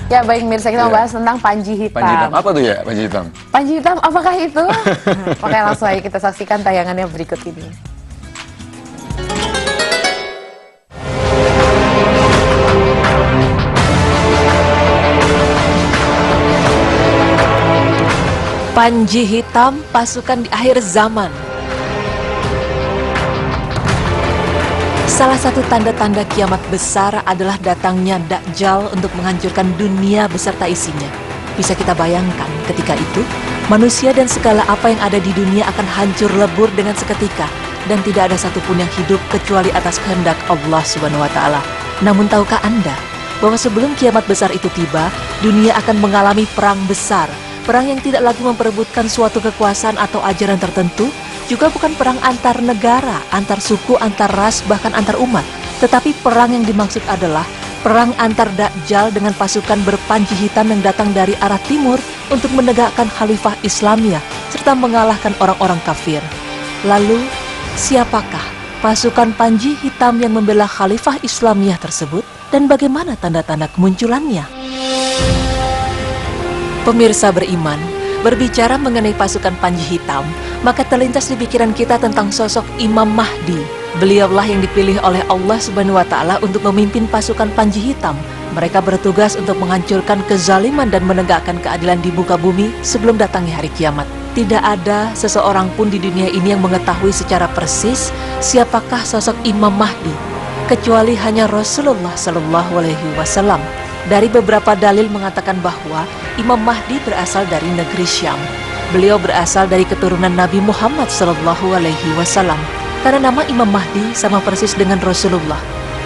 Ya baik mirsa, kita membahas tentang panji hitam. Panji hitam, apa tuh ya panji hitam? Panji hitam, apakah itu? Oke, langsung aja kita saksikan tayangannya berikut ini. Panji hitam pasukan di akhir zaman. Salah satu tanda-tanda kiamat besar adalah datangnya Dajjal untuk menghancurkan dunia beserta isinya. Bisa kita bayangkan ketika itu, manusia dan segala apa yang ada di dunia akan hancur lebur dengan seketika. Dan tidak ada satupun yang hidup kecuali atas kehendak Allah Subhanahu wa Ta'ala. Namun tahukah Anda bahwa sebelum kiamat besar itu tiba, dunia akan mengalami perang besar. Perang yang tidak lagi memperebutkan suatu kekuasaan atau ajaran tertentu, juga bukan perang antar negara, antar suku, antar ras, bahkan antar umat. Tetapi perang yang dimaksud adalah perang antar Dajjal dengan pasukan berpanji hitam yang datang dari arah timur untuk menegakkan khalifah Islamiyah, serta mengalahkan orang-orang kafir. Lalu, siapakah pasukan panji hitam yang membela khalifah Islamiyah tersebut, dan bagaimana tanda-tanda kemunculannya? Pemirsa beriman, berbicara mengenai pasukan panji hitam, maka terlintas di pikiran kita tentang sosok Imam Mahdi. Beliaulah yang dipilih oleh Allah Subhanahu wa Ta'ala untuk memimpin pasukan panji hitam. Mereka bertugas untuk menghancurkan kezaliman dan menegakkan keadilan di muka bumi sebelum datangnya hari kiamat. Tidak ada seseorang pun di dunia ini yang mengetahui secara persis siapakah sosok Imam Mahdi, kecuali hanya Rasulullah Shallallahu Alaihi Wasallam. Dari beberapa dalil mengatakan bahwa Imam Mahdi berasal dari negeri Syam. Beliau berasal dari keturunan Nabi Muhammad Sallallahu Alaihi Wasallam. Karena nama Imam Mahdi sama persis dengan Rasulullah.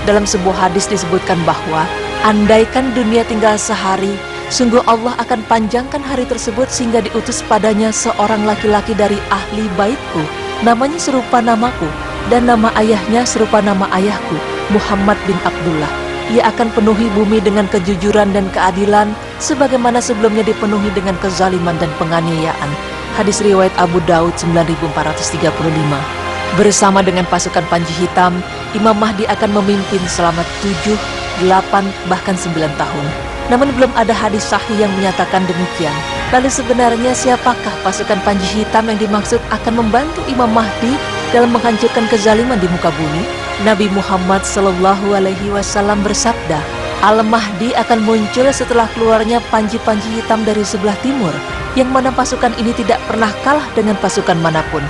Dalam sebuah hadis disebutkan bahwa andaikan dunia tinggal sehari, sungguh Allah akan panjangkan hari tersebut sehingga diutus padanya seorang laki-laki dari ahli baitku. Namanya serupa namaku dan nama ayahnya serupa nama ayahku, Muhammad bin Abdullah. Ia akan penuhi bumi dengan kejujuran dan keadilan sebagaimana sebelumnya dipenuhi dengan kezaliman dan penganiayaan. Hadis riwayat Abu Daud 9435. Bersama dengan pasukan panji hitam, Imam Mahdi akan memimpin selama 7, 8, bahkan 9 tahun. Namun belum ada hadis sahih yang menyatakan demikian. Lalu sebenarnya siapakah pasukan panji hitam yang dimaksud akan membantu Imam Mahdi dalam menghancurkan kezaliman di muka bumi? Nabi Muhammad Sallallahu Alaihi Wasallam bersabda, Al-Mahdi akan muncul setelah keluarnya panji-panji hitam dari sebelah timur, yang mana pasukan ini tidak pernah kalah dengan pasukan manapun.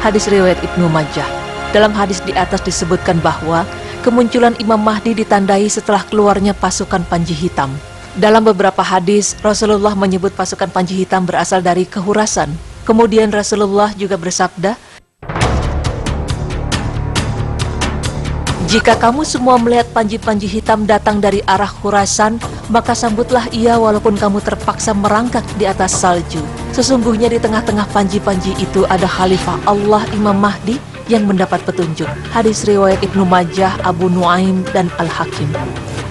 Hadis riwayat Ibnu Majah. Dalam hadis di atas disebutkan bahwa kemunculan Imam Mahdi ditandai setelah keluarnya pasukan panji hitam. Dalam beberapa hadis, Rasulullah menyebut pasukan panji hitam berasal dari Khurasan. Kemudian Rasulullah juga bersabda, jika kamu semua melihat panji-panji hitam datang dari arah Khurasan, maka sambutlah ia walaupun kamu terpaksa merangkak di atas salju. Sesungguhnya di tengah-tengah panji-panji itu ada Khalifah Allah Imam Mahdi yang mendapat petunjuk. Hadis riwayat Ibnu Majah, Abu Nuaim, dan Al-Hakim.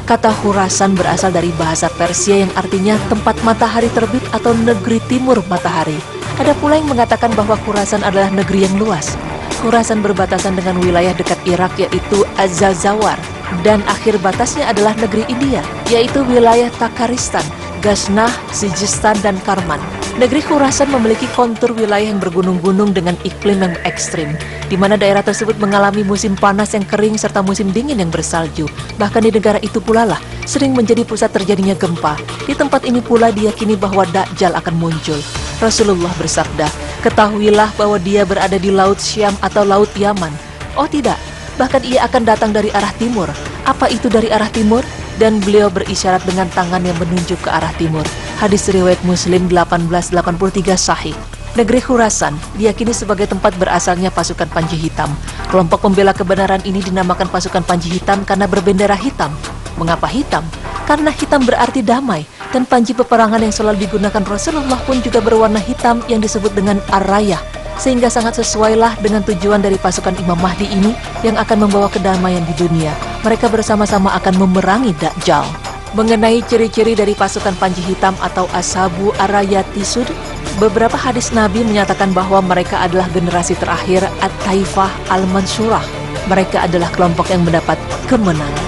Kata Khurasan berasal dari bahasa Persia yang artinya tempat matahari terbit atau negeri timur matahari. Ada pula yang mengatakan bahwa Khurasan adalah negeri yang luas. Khurasan berbatasan dengan wilayah dekat Irak yaitu Az-Zawar, dan akhir batasnya adalah negeri India yaitu wilayah Takaristan, Ghaznah, Sijistan, dan Karman. Negeri Khurasan memiliki kontur wilayah yang bergunung-gunung dengan iklim yang ekstrim, di mana daerah tersebut mengalami musim panas yang kering serta musim dingin yang bersalju. Bahkan di negara itu pula lah sering menjadi pusat terjadinya gempa. Di tempat ini pula diyakini bahwa Dajjal akan muncul. Rasulullah bersabda, ketahuilah bahwa dia berada di Laut Syam atau Laut Yaman. Oh tidak, bahkan ia akan datang dari arah timur. Apa itu dari arah timur? Dan beliau berisyarat dengan tangan yang menunjuk ke arah timur. Hadis riwayat Muslim 1883 sahih. Negeri Khurasan diyakini sebagai tempat berasalnya pasukan panji hitam. Kelompok pembela kebenaran ini dinamakan pasukan panji hitam karena berbendera hitam. Mengapa hitam? Karena hitam berarti damai. Dan panji peperangan yang selalu digunakan Rasulullah pun juga berwarna hitam yang disebut dengan ar-rayah. Sehingga sangat sesuailah dengan tujuan dari pasukan Imam Mahdi ini yang akan membawa kedamaian di dunia. Mereka bersama-sama akan memerangi Dajjal. Mengenai ciri-ciri dari pasukan panji hitam atau Ashabu Ar-Rayati Sud, beberapa hadis Nabi menyatakan bahwa mereka adalah generasi terakhir At-Taifah Al-Mansurah. Mereka adalah kelompok yang mendapat kemenangan.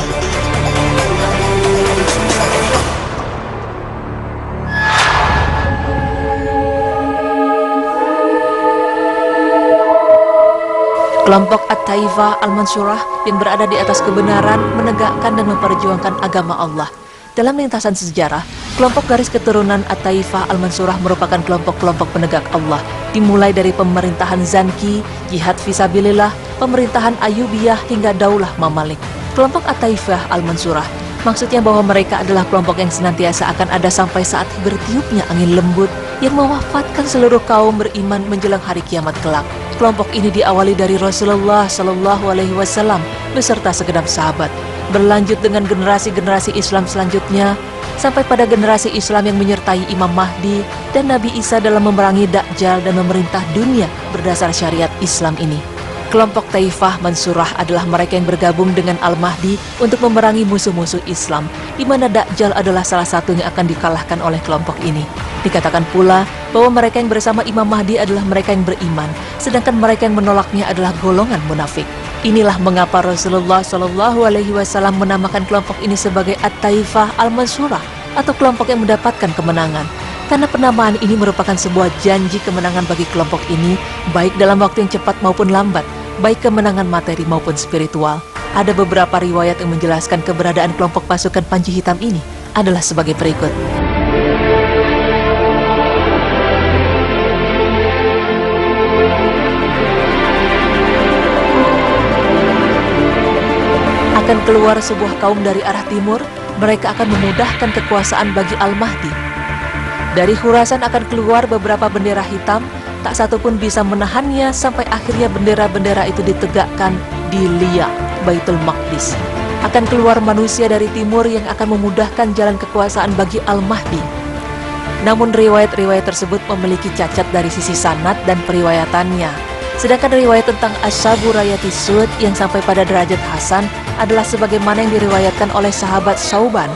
Kelompok At-Taifah Al-Mansurah yang berada di atas kebenaran menegakkan dan memperjuangkan agama Allah. Dalam lintasan sejarah, kelompok garis keturunan At-Taifah Al-Mansurah merupakan kelompok-kelompok penegak Allah, dimulai dari pemerintahan Zanki, jihad fisabilillah, pemerintahan Ayyubiyah hingga Daulah Mamalik. Kelompok At-Taifah Al-Mansurah maksudnya bahwa mereka adalah kelompok yang senantiasa akan ada sampai saat bertiupnya angin lembut yang mewafatkan seluruh kaum beriman menjelang hari kiamat kelak. Kelompok ini diawali dari Rasulullah Shallallahu Alaihi Wasallam beserta segenap sahabat, berlanjut dengan generasi-generasi Islam selanjutnya sampai pada generasi Islam yang menyertai Imam Mahdi dan Nabi Isa dalam memerangi Dajjal dan memerintah dunia berdasar syariat Islam ini. Kelompok Taifah Mansurah adalah mereka yang bergabung dengan Al-Mahdi untuk memerangi musuh-musuh Islam, di mana Dajjal adalah salah satu yang akan dikalahkan oleh kelompok ini. Dikatakan pula bahwa mereka yang bersama Imam Mahdi adalah mereka yang beriman, sedangkan mereka yang menolaknya adalah golongan munafik. Inilah mengapa Rasulullah Shallallahu Alaihi Wasallam menamakan kelompok ini sebagai At-Taifah Al-Mansurah atau kelompok yang mendapatkan kemenangan. Karena penamaan ini merupakan sebuah janji kemenangan bagi kelompok ini, baik dalam waktu yang cepat maupun lambat, baik kemenangan materi maupun spiritual. Ada beberapa riwayat yang menjelaskan keberadaan kelompok pasukan Panji Hitam ini adalah sebagai berikut. Akan keluar sebuah kaum dari arah timur, mereka akan memudahkan kekuasaan bagi Al-Mahdi. Dari Khurasan akan keluar beberapa bendera hitam, tak satu pun bisa menahannya sampai akhirnya bendera-bendera itu ditegakkan di Lia, Baitul Maqdis. Akan keluar manusia dari timur yang akan memudahkan jalan kekuasaan bagi Al-Mahdi. Namun riwayat-riwayat tersebut memiliki cacat dari sisi sanad dan periwayatannya. Sedangkan riwayat tentang Ashabu Rayati Sud yang sampai pada derajat Hasan adalah sebagaimana yang diriwayatkan oleh sahabat Sauban.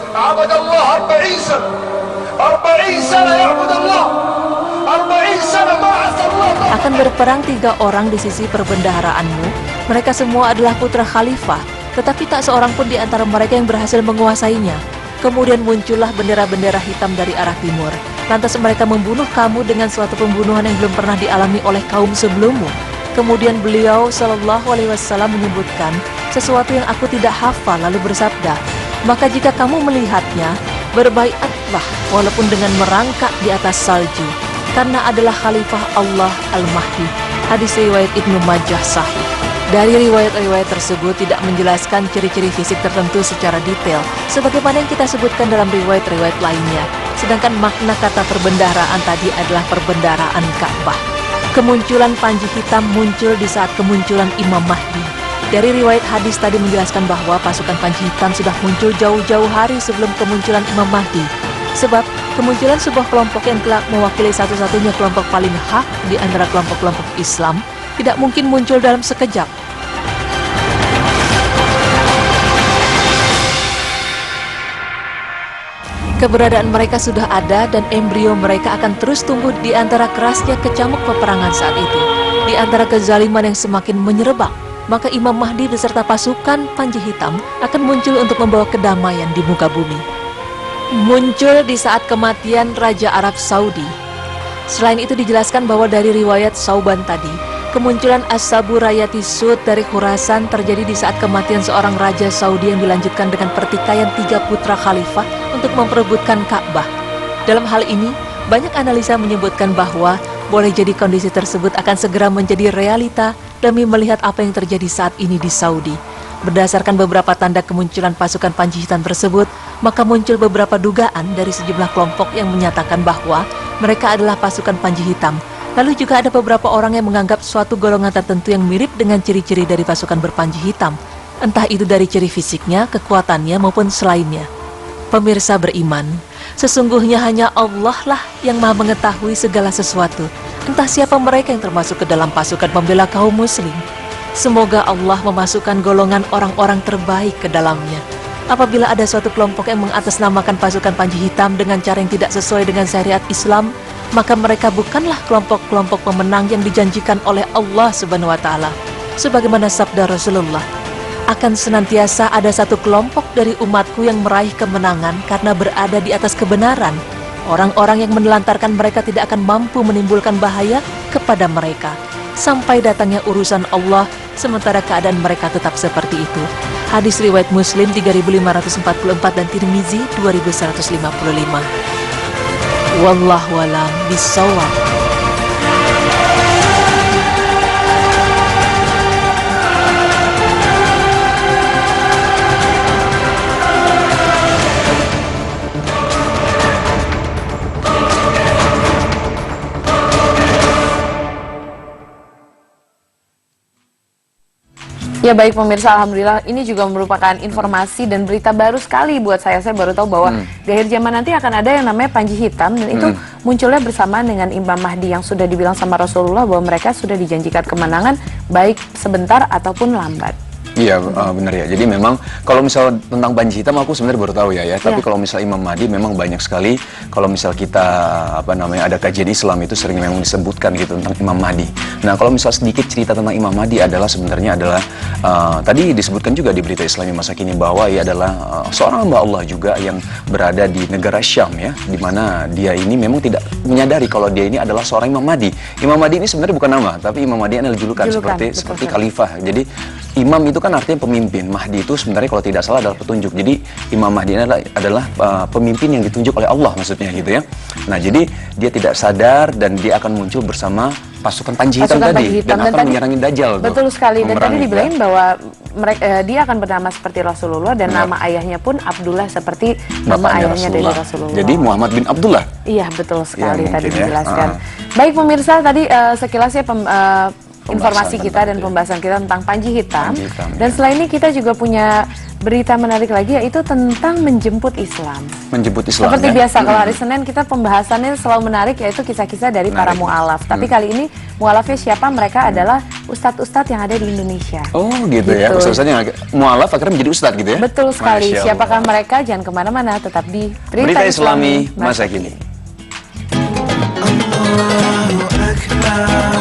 Akan berperang 3 orang di sisi perbendaharaanmu. Mereka semua adalah putra khalifah, tetapi tak seorang pun di antara mereka yang berhasil menguasainya. Kemudian muncullah bendera-bendera hitam dari arah timur. Lantas mereka membunuh kamu dengan suatu pembunuhan yang belum pernah dialami oleh kaum sebelummu. Kemudian beliau Shallallahu Alaihi Wasallam menyebutkan sesuatu yang aku tidak hafal, lalu bersabda, maka jika kamu melihatnya, berbaiatlah walaupun dengan merangkak di atas salju, karena adalah khalifah Allah Al-Mahdi. Hadis riwayat Ibnu Majah sahih. Dari riwayat-riwayat tersebut tidak menjelaskan ciri-ciri fisik tertentu secara detail, sebagaimana yang kita sebutkan dalam riwayat-riwayat lainnya. Sedangkan makna kata perbendaharaan tadi adalah perbendaharaan Ka'bah. Kemunculan Panji Hitam muncul di saat kemunculan Imam Mahdi. Dari riwayat hadis tadi menjelaskan bahwa pasukan Panji Hitam sudah muncul jauh-jauh hari sebelum kemunculan Imam Mahdi. Sebab kemunculan sebuah kelompok yang kelak mewakili satu-satunya kelompok paling hak di antara kelompok-kelompok Islam tidak mungkin muncul dalam sekejap. Keberadaan mereka sudah ada dan embrio mereka akan terus tumbuh di antara kerasnya kecamuk peperangan saat itu. Di antara kezaliman yang semakin menyerebak, maka Imam Mahdi beserta pasukan Panji Hitam akan muncul untuk membawa kedamaian di muka bumi. Muncul di saat kematian Raja Arab Saudi. Selain itu dijelaskan bahwa dari riwayat Sauban tadi, kemunculan Ashabu Rayati Sud dari Khurasan terjadi di saat kematian seorang Raja Saudi yang dilanjutkan dengan pertikaian 3 putra khalifah untuk memperebutkan Ka'bah. Dalam hal ini, banyak analisa menyebutkan bahwa boleh jadi kondisi tersebut akan segera menjadi realita demi melihat apa yang terjadi saat ini di Saudi. Berdasarkan beberapa tanda kemunculan pasukan Panji Hitam tersebut, maka muncul beberapa dugaan dari sejumlah kelompok yang menyatakan bahwa mereka adalah pasukan Panji Hitam. Lalu juga ada beberapa orang yang menganggap suatu golongan tertentu yang mirip dengan ciri-ciri dari pasukan berpanji hitam. Entah itu dari ciri fisiknya, kekuatannya, maupun selainnya. Pemirsa beriman, sesungguhnya hanya Allah lah yang maha mengetahui segala sesuatu. Entah siapa mereka yang termasuk ke dalam pasukan pembela kaum muslim. Semoga Allah memasukkan golongan orang-orang terbaik ke dalamnya. Apabila ada suatu kelompok yang mengatasnamakan pasukan Panji Hitam dengan cara yang tidak sesuai dengan syariat Islam, maka mereka bukanlah kelompok-kelompok pemenang yang dijanjikan oleh Allah Subhanahu wa Ta'ala. Sebagaimana sabda Rasulullah, akan senantiasa ada satu kelompok dari umatku yang meraih kemenangan karena berada di atas kebenaran. Orang-orang yang menelantarkan mereka tidak akan mampu menimbulkan bahaya kepada mereka. sampai datangnya urusan Allah, sementara keadaan mereka tetap seperti itu. Hadis riwayat Muslim 3544 dan Tirmizi 2155. Wallahu a'lam bishawab. Ya baik pemirsa, alhamdulillah ini juga merupakan informasi dan berita baru sekali buat saya. Saya baru tahu bahwa di akhir zaman nanti akan ada yang namanya panji hitam, dan itu munculnya bersamaan dengan Imam Mahdi yang sudah dibilang sama Rasulullah bahwa mereka sudah dijanjikan kemenangan baik sebentar ataupun lambat. Iya, benar ya. Jadi memang kalau misal tentang panji hitam aku sebenarnya baru tahu ya. Tapi kalau misal Imam Mahdi memang banyak sekali. Kalau misal kita ada kajian Islam itu sering memang disebutkan gitu tentang Imam Mahdi. Nah, kalau misal sedikit cerita tentang Imam Mahdi sebenarnya adalah tadi disebutkan juga di berita Islami masa kini bahwa ia adalah seorang hamba Allah juga yang berada di negara Syam ya, di mana dia ini memang tidak menyadari kalau dia ini adalah seorang Imam Mahdi. Imam Mahdi ini sebenarnya bukan nama, tapi Imam Mahdi adalah julukan seperti khalifah. Jadi imam itu kan artinya pemimpin. Mahdi itu sebenarnya kalau tidak salah adalah petunjuk. Jadi Imam Mahdi adalah pemimpin yang ditunjuk oleh Allah maksudnya gitu ya. Nah, jadi dia tidak sadar dan dia akan muncul bersama pasukan panji hitam tadi dan akan menyerangi Dajjal. Betul sekali. Dan tadi dibilangin bahwa dia akan bernama seperti Rasulullah dan nama ayahnya pun Abdullah seperti nama ayahnya dari Rasulullah. Jadi Muhammad bin Abdullah. Iya, betul sekali Ya, tadi mungkin, dijelaskan. Baik pemirsa, tadi sekilas ya informasi kita dan pembahasan kita tentang panji hitam. Dan selain ini kita juga punya berita menarik lagi, yaitu tentang menjemput Islam. Menjemput Islam. Seperti biasa kalau hari Senin kita pembahasannya selalu menarik, yaitu kisah-kisah dari para mu'alaf. Tapi kali ini mu'alafnya siapa? Mereka adalah ustadz-ustadz yang ada di Indonesia. Oh gitu ya, ustadz yang mu'alaf akhirnya menjadi ustadz gitu ya. Betul sekali. Siapakah mereka? Jangan kemana-mana, tetap di Berita Islami Masa Kini. Allahu Akbar.